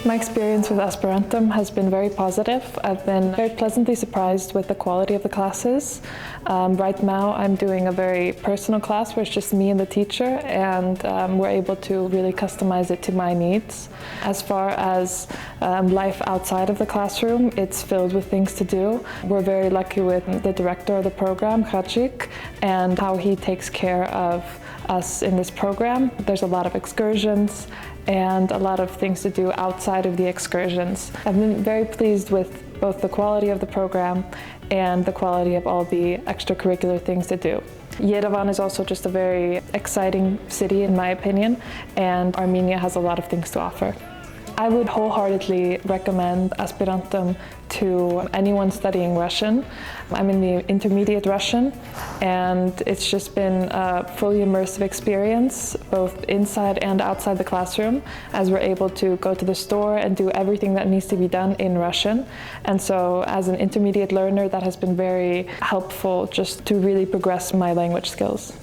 My experience with Aspirantum has been very positive. I've been very pleasantly surprised with the quality of the classes. Right now I'm doing a very personal class where it's just me and the teacher, and we're able to really customize it to my needs. As far as life outside of the classroom, it's filled with things to do. We're very lucky with the director of the program, Khachik, and how he takes care of us in this program. There's a lot of excursions and a lot of things to do outside of the excursions. I've been very pleased with both the quality of the program and the quality of all the extracurricular things to do. Yerevan is also just a very exciting city in my opinion, and Armenia has a lot of things to offer. I would wholeheartedly recommend Aspirantum to anyone studying Russian. I'm in the intermediate Russian, and it's just been a fully immersive experience, both inside and outside the classroom, as we're able to go to the store and do everything that needs to be done in Russian. And so as an intermediate learner, that has been very helpful just to really progress my language skills.